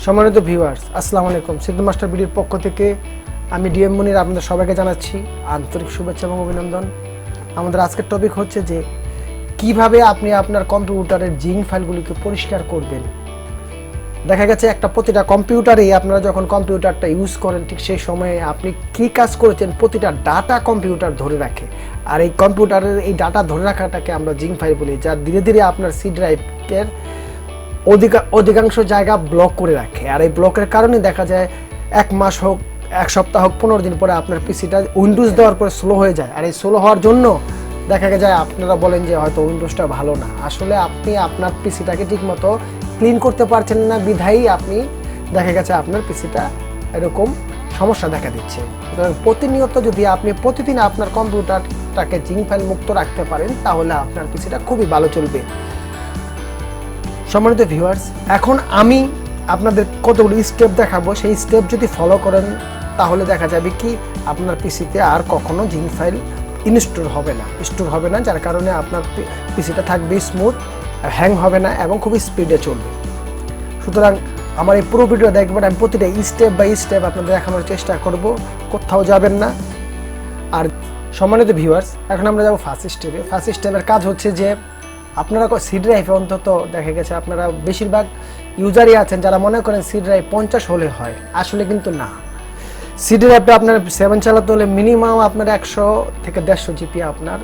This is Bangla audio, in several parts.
সম্মানিত ভিউয়ার্স, আসসালামু আলাইকুম। সিগন্যাল মাস্টার ভিডিওর পক্ষ থেকে আমি ডিএম মুনির আপনাদের সবাইকে জানাচ্ছি আন্তরিক শুভেচ্ছা এবং অভিনন্দন। আমাদের আজকের টপিক হচ্ছে যে কিভাবে আপনি আপনার কম্পিউটারের জিঙ্ক ফাইলগুলিকে পরিষ্কার করবেন। দেখা গেছে প্রতিটা কম্পিউটারেই আপনারা যখন কম্পিউটারটা ইউজ করেন ঠিক সেই সময়ে আপনি কী কাজ করেছেন প্রতিটা ডাটা কম্পিউটার ধরে রাখে। আর এই কম্পিউটারের এই ডাটা ধরে রাখাটাকে আমরা জিঙ্ক ফাইল বলি, যা ধীরে ধীরে আপনার সি ড্রাইভের অধিকাংশ জায়গা ব্লক করে রাখে। আর এই ব্লকের কারণে দেখা যায় 1 মাস হোক, 1 সপ্তাহ হোক, 15 দিন পরে আপনার পিসিটা উইন্ডোজ দেওয়ার পরে স্লো হয়ে যায়। আর এই স্লো হওয়ার জন্য দেখা যায় আপনারা বলেন যে হয়তো উইন্ডোজটা ভালো না। আসলে আপনি আপনার পিসিটাকে ঠিকমতো ক্লিন করতে পারছেন না, বিধায়ী আপনি দেখা গেছে আপনার পিসিটা এরকম সমস্যা দেখা দিচ্ছে। সুতরাং প্রতিনিয়ত যদি আপনি প্রতিদিন আপনার কম্পিউটারটাকে জিঙ্ক ফাইল মুক্ত রাখতে পারেন তাহলে আপনার পিসিটা খুবই ভালো চলবে। সম্মানিত ভিউয়ার্স, এখন আমি আপনাদের কতগুলো স্টেপ দেখাবো। সেই স্টেপ যদি ফলো করেন তাহলে দেখা যাবে কি আপনার পিসিতে আর কখনো জিঙ্ক ফাইল স্টোর হবে না, যার কারণে আপনার পিসিটা থাকবে স্মুথ, হ্যাং হবে না এবং খুবই স্পিডে চলবে। সুতরাং আমার এই পুরো ভিডিও দেখবেন, আমি প্রতিটা স্টেপ বাই স্টেপ আপনাদের দেখানোর চেষ্টা করব, কোথাও যাবেন না। আর সম্মানিত ভিউয়ার্স, এখন আমরা যাবো ফার্স্ট স্টেপে। ফার্স্ট স্টেপের কাজ হচ্ছে যে আপনারা সি ড্রাইভে অন্তত দেখা গেছে আপনারা বেশিরভাগ ইউজারই আছেন যারা মনে করেন সি ড্রাইভ 50 হলে হয়, আসলে কিন্তু না। সি ড্রাইভটা আপনার 7 চালাতে হলে মিনিমাম আপনার 100 থেকে 150 জিবি আপনার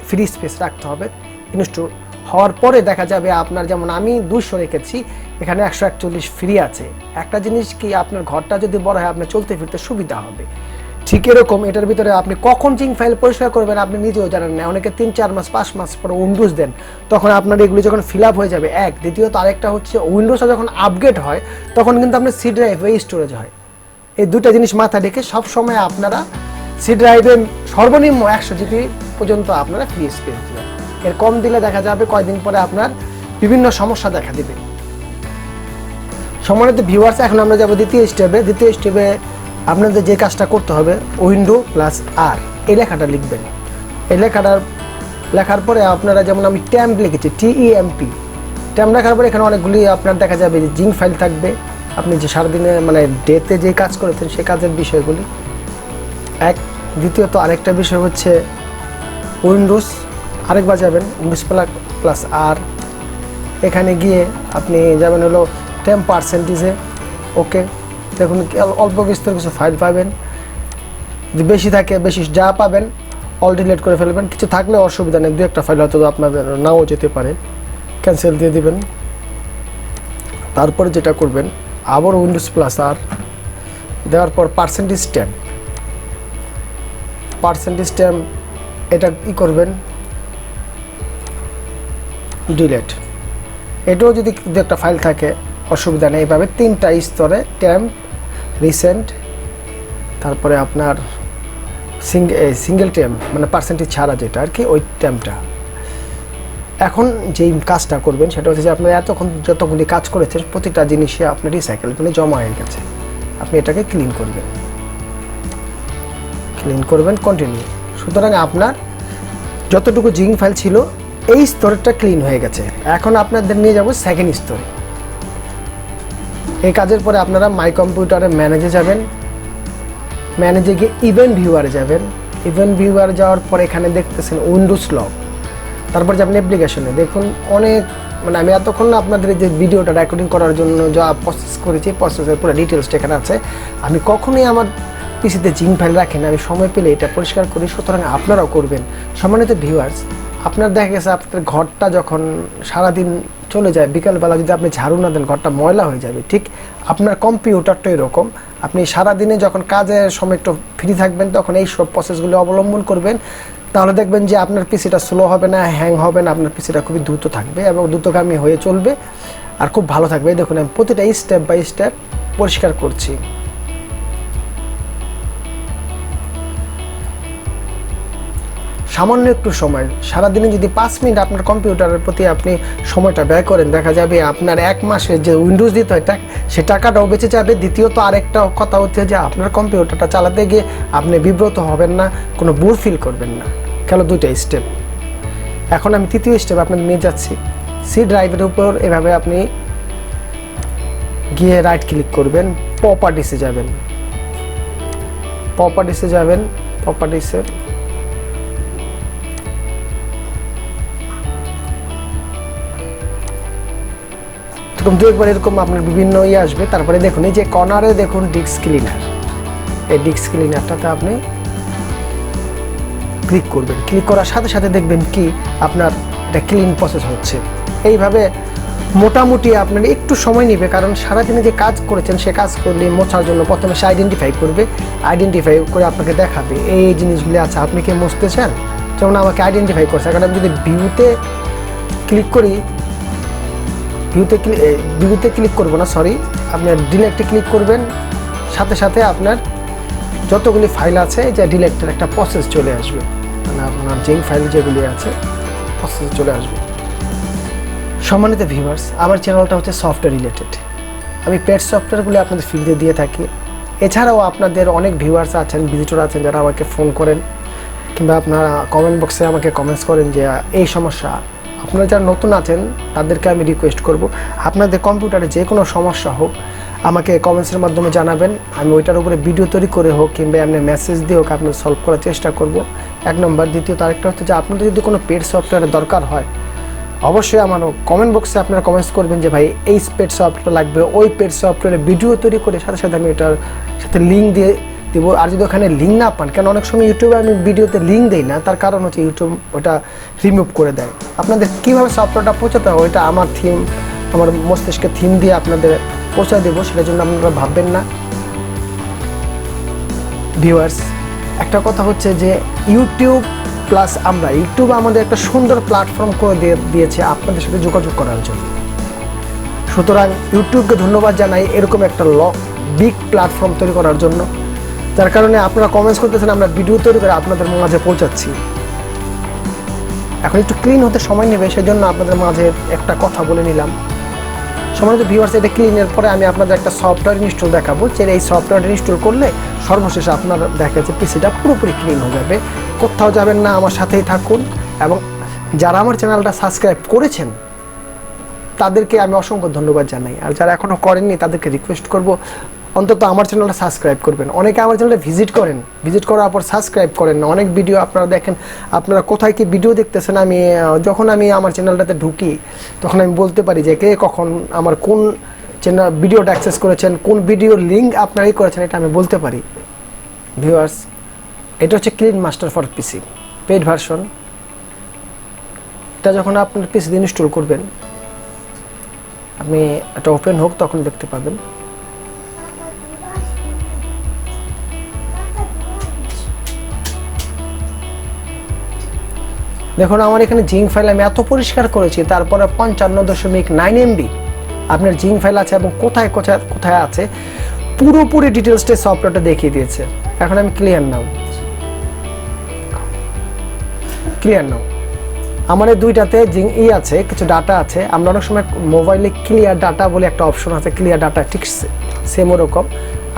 ফ্রি স্পেস রাখতে হবে। ইনস্টল হওয়ার পরে দেখা যাবে আপনার, যেমন আমি 200 রেখেছি, এখানে 141 ফ্রি আছে। একটা জিনিস কি, আপনার ঘরটা যদি বড় হয় আপনার চলতে ফিরতে সুবিধা হবে। ঠিক এরকম এটার ভিতরে আপনি কখন জিঙ্ক ফাইল পরিষ্কার করবেন আপনি নিজেও জানেন না। অনেকে 3-4 মাস 5 মাস পরে উইন্ডোজ দেন, তখন আপনার এগুলি যখন ফিল আপ হয়ে যাবে দ্বিতীয়ত আরেকটা হচ্ছে উইন্ডোজটা যখন আপগ্রেড হয় তখন কিন্তু আপনার সি ড্রাইভে স্টোরেজ হয়। এই দুটো জিনিস মাথায় রেখে সবসময় আপনারা সি ড্রাইভে সর্বনিম্ন 100 জিবি পর্যন্ত আপনারা ফ্রি স্পেস দেবেন। এর কম দিলে দেখা যাবে কয়েকদিন পরে আপনার বিভিন্ন সমস্যা দেখা দেবে। সম্মানিত ভিউয়ার্স, এখন আমরা যাব দ্বিতীয় স্টেপে। আপনাদের যে কাজটা করতে হবে, উইন্ডো প্লাস আর এই লেখাটা লিখবেন। এই লেখার পরে আপনারা, যেমন আমি ট্যাম্প লিখেছি, TEMP ট্যাম্প লেখার পরে এখানে অনেকগুলি আপনার দেখা যাবে যে জিঙ্ক ফাইল থাকবে। আপনি যে সারাদিনে মানে ডেতে যে কাজ করেছেন সেই কাজের বিষয়গুলি দ্বিতীয়ত আরেকটা বিষয় হচ্ছে উইন্ডোজ, আরেকবার যাবেন উইন্ডোজ প্লাস আর, এখানে গিয়ে আপনি যাবেন হলো 10%। ওকে, দেখুন অল্প বিস্তর কিছু ফাইল পাবেন, যদি বেশি থাকে বেশি যা পাবেন অল ডিলিট করে ফেলবেন। কিছু থাকলে অসুবিধা নেই, 2-1টা ফাইল হয়তো আপনাদের নাও যেতে পারে, ক্যান্সেল দিয়ে দিবেন। তারপরে যেটা করবেন, আবার উইন্ডোজ প্লাস আর দেওয়ার পর পার্সেন্টেজ স্ট্যাম্প এটা করবেন ডিলিট। এটাও যদি 2-1টা ফাইল থাকে অসুবিধা নেই। এইভাবে 3টা স্তরে ট্যাম্প, রিসেন্ট, তারপরে আপনার সিঙ্গেল ট্যাম্প মানে পার্সেন্টেজ ছাড়া যেটা আর কি, ওই ট্যাম্পটা। এখন যেই কাজটা করবেন সেটা হচ্ছে যে আপনার এতক্ষণ যতগুলি কাজ করেছেন প্রতিটা জিনিসে আপনার রিসাইকেল মানে জমা হয়ে গেছে, আপনি এটাকে ক্লিন করবেন কন্টিনিউ। সুতরাং আপনার যতটুকু জিঙ্ক ফাইল ছিল এই স্তরটা ক্লিন হয়ে গেছে। এখন আপনাদের নিয়ে যাব সেকেন্ড স্তরে। এই কাজের পরে আপনারা মাই কম্পিউটারে ম্যানেজে যাবেন, ম্যানেজে গিয়ে ইভেন্ট ভিউয়ারে যাবেন। ইভেন্ট ভিউয়ার যাওয়ার পরে এখানে দেখতেছেন উইন্ডোজ লগ, তারপর যাবেন অ্যাপ্লিকেশনে। দেখুন অনেক মানে আমি এতক্ষণ আপনাদের যে ভিডিওটা রেকর্ডিং করার জন্য যা প্রসেস করেছি, প্রসেসের পুরো ডিটেলসটা এখানে আছে। আমি কখনোই আমার পিসিতে জিঙ্ক ফাইল রাখি না, আমি সময় পেলে এটা পরিষ্কার করি, সুতরাং আপনারাও করবেন। সম্মানিত ভিউয়ার্স, আপনার দেখা গেছে আপনার ঘরটা যখন সারাদিন চলে যায়, বিকালবেলা যদি আপনি ঝাড়ু না দেন ঘরটা ময়লা হয়ে যাবে। ঠিক আপনার কম্পিউটারটা এরকম, আপনি সারাদিনে যখন কাজের সময় একটু ফ্রি থাকবেন তখন এই সব প্রসেসগুলো অবলম্বন করবেন, তাহলে দেখবেন যে আপনার পিসিটা স্লো হবে না, হ্যাং হবে না, আপনার পিসিটা খুবই দ্রুত থাকবে এবং দ্রুতগামী হয়ে চলবে আর খুব ভালো থাকবে। দেখুন আমি প্রতিটা স্টেপ বাই স্টেপ পরিষ্কার করছি। সামান্য একটু সময়, সারাদিনে যদি 5 মিনিট আপনার কম্পিউটারের প্রতি আপনি সময়টা ব্যয় করেন, দেখা যাবে আপনার 1 মাসে যে উইন্ডোজ দিতে হয় সে টাকাটাও বেঁচে যাবে। দ্বিতীয়ত আরেকটা কথা হচ্ছে যে আপনার কম্পিউটারটা চালাতে গিয়ে আপনি বিব্রত হবেন না, কোনো বোর ফিল করবেন না। গেল 2টা স্টেপ। এখন আমি তৃতীয় স্টেপ আপনাদের নিয়ে যাচ্ছি। সি ড্রাইভের উপর এভাবে আপনি গিয়ে রাইট ক্লিক করবেন, প্রপার্টিসে যাবেন, প্রপার্টিসে এরকম দু একবার এরকম আপনার বিভিন্ন আসবে। তারপরে দেখুন এই যে কর্নারে দেখুন ডিস্ক ক্লিনার, এই ডিস্ক ক্লিনারটাতে আপনি ক্লিক করবেন। ক্লিক করার সাথে সাথে দেখবেন কি আপনার এটা ক্লিন প্রসেস হচ্ছে। এইভাবে মোটামুটি আপনার একটু সময় নেবে, কারণ সারাদিনে যে কাজ করেছেন সে কাজ করলে মোছার জন্য প্রথমে সে আইডেন্টিফাই করবে, আইডেন্টিফাই করে আপনাকে দেখাবে এই জিনিসগুলি আছে, আপনি কি মুছতে চান। যেমন আমাকে আইডেন্টিফাই করছে, কারণ আমি যদি ভিউতে ক্লিক করি, ভিউতে ক্লিক করবো না, সরি, আপনার ডিলেটে ক্লিক করবেন, সাথে সাথে আপনার যতগুলি ফাইল আছে যে ডিলেটের একটা প্রসেস চলে আসবে, মানে আপনার যেই ফাইল যেগুলি আছে প্রসেস চলে আসবে। সম্মানিত ভিউয়ার্স, আমার চ্যানেলটা হচ্ছে সফটওয়্যার রিলেটেড। আমি পেড সফটওয়্যারগুলি আপনাদের ফ্রিতে দিয়ে থাকি। এছাড়াও আপনাদের অনেক ভিউয়ার্স আছেন, ভিজিটর আছেন যারা আমাকে ফোন করেন কিংবা আপনারা কমেন্ট বক্সে আমাকে কমেন্টস করেন যে এই সমস্যা। আপনারা যারা নতুন আছেন তাদেরকে আমি রিকোয়েস্ট করব, আপনাদের কম্পিউটারে যে কোনো সমস্যা হোক আমাকে কমেন্টসের মাধ্যমে জানাবেন। আমি ওইটার উপরে ভিডিও তৈরি করে হোক কিংবা আপনি মেসেজ দিয়ে হোক আপনার সলভ করার চেষ্টা করব, এক নম্বর। দ্বিতীয়ত আরেকটা হচ্ছে যে আপনাদের যদি কোনো পেড সফটওয়্যারের দরকার হয় অবশ্যই আমার কমেন্ট বক্সে আপনারা কমেন্টস করবেন যে ভাই এই পেড সফটওয়্যার লাগবে, ওই পেড সফটওয়্যারে ভিডিও তৈরি করে সাথে সাথে আমি এটার সাথে লিঙ্ক দিয়ে দেবো। আর যদি ওখানে লিঙ্ক না পান, কেন অনেক সময় ইউটিউবে আমি ভিডিওতে লিঙ্ক দিই না, তার কারণ হচ্ছে ইউটিউব ওটা রিমুভ করে দেয়। আপনাদের কীভাবে সফটওয়্যারটা পৌঁছাতে হবে ওইটা আমার থিম, আমার মস্তিষ্কের থিম দিয়ে আপনাদের পৌঁছা দেবো, সেটার জন্য আপনারা ভাববেন না। ভিউয়ার্স, একটা কথা হচ্ছে যে ইউটিউব প্লাস ইউটিউব আমাদের একটা সুন্দর প্ল্যাটফর্ম করে দিয়েছে আপনাদের সাথে যোগাযোগ করার জন্য। সুতরাং ইউটিউবকে ধন্যবাদ জানাই এরকম একটা বিগ প্ল্যাটফর্ম তৈরি করার জন্য, যার কারণে আপনারা কমেন্টস করতেছেন, আমরা ভিডিও তৈরি করে আপনাদের মাঝে পৌঁছাচ্ছি। এখন একটু ক্লিন হতে সময় নেবে, সেজন্য আপনাদের মাঝে একটা কথা বলে নিলাম। সম্মানিত ভিউয়ার্স, এটা ক্লিনের পরে আমি আপনাদের একটা সফটওয়্যার ইনস্টল দেখাবো, যে এই সফটওয়্যারটা ইনস্টল করলে সর্বশেষে আপনার দেখা যাচ্ছে পিসিটা পুরোপুরি ক্লিন হয়ে যাবে। কোথাও যাবেন না, আমার সাথেই থাকুন। এবং যারা আমার চ্যানেলটা সাবস্ক্রাইব করেছেন তাদেরকে আমি অসংখ্য ধন্যবাদ জানাই, আর যারা এখনও করেননি তাদেরকে রিকোয়েস্ট করব অন্তত আমার চ্যানেলটা সাবস্ক্রাইব করবেন। অনেকে আমার চ্যানেলে ভিজিট করার পর সাবস্ক্রাইব করেন না। অনেক ভিডিও আপনারা দেখেন, আপনারা কোথায় কি ভিডিও দেখতেছেন, যখন আমি আমার চ্যানেলটাতে ঢুকি তখন আমি বলতে পারি যে কে কখন আমার কোন চ্যানেল ভিডিওটা অ্যাক্সেস করেছেন, কোন ভিডিওর লিঙ্ক আপনারাই করেছেন, এটা আমি বলতে পারি। ভিউয়ার্স, এটা হচ্ছে clean master for PC paid version. এটা যখন আপনার পিসিতে ইনস্টল করবেন, আপনি এটা ওপেন হোক তখন দেখতে পাবেন। দেখুন আমার এখানে জিঙ্ক ফাইল আমি এত পরিষ্কার করেছি, তারপরে 55.9 MB আপনার জিঙ্ক ফাইল আছে এবং কোথায় কোথায় কোথায় আছে পুরোপুরি ডিটেলসটা সফটওয়্যারটা দেখিয়ে দিয়েছে। এখন আমি ক্লিয়ার নাও আমার এই দুইটাতে আছে, কিছু ডাটা আছে। আমরা অনেক সময় মোবাইলে ক্লিয়ার ডাটা বলে একটা অপশন আছে, ক্লিয়ার ডাটা, ঠিক সেম ওরকম।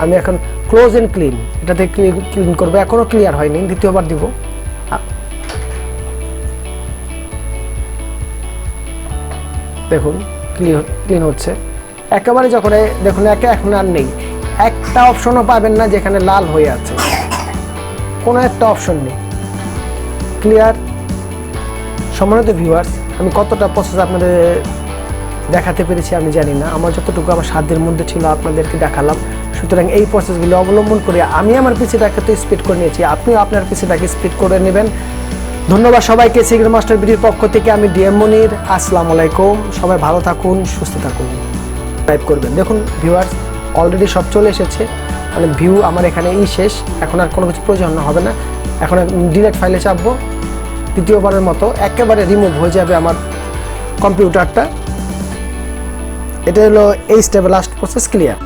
আমি এখন ক্লোজ এন্ড ক্লিন এটাতে ক্লিন করবো, এখনও ক্লিয়ার হয়নি, দ্বিতীয়বার দিব। দেখুন ক্লিন হচ্ছে একেবারে। যখন দেখুন এখন আর নেই, একটা অপশনও পাবেন না যেখানে লাল হয়ে আছে, কোনো একটা অপশন নেই, ক্লিয়ার। সম্মানিত ভিউয়ার্স, আমি কতটা প্রসেস আপনাদের দেখাতে পেরেছি আমি জানি না, আমার যতটুকু আমার সাধ্যের মধ্যে ছিল আপনাদেরকে দেখালাম। সুতরাং এই প্রসেসগুলো অবলম্বন করে আমি আমার পিসিটাকে তো স্পিড করে নিয়েছি, আপনিও আপনার পিসিটাকে স্পিড করে নেবেন। ধন্যবাদ সবাইকে। সিগ্রেট মাস্টার ভিডিওর পক্ষ থেকে আমি ডিএম মনির, আসসালামু আলাইকুম। সবাই ভালো থাকুন, সুস্থ থাকুন, সাবস্ক্রাইব করবেন। দেখুন ভিউয়ার্স, অলরেডি সব চলে এসেছে, মানে ভিউ আমার এখানে শেষ, এখন আর কোনো কিছু প্রয়োজন হবে না। এখন ডিলেট ফাইলে চাপবো, দ্বিতীয়বারের মতো একেবারে রিমুভ হয়ে যাবে আমার কম্পিউটারটা। এটা হলো এই স্টেপে লাস্ট প্রসেস ক্লিয়ার।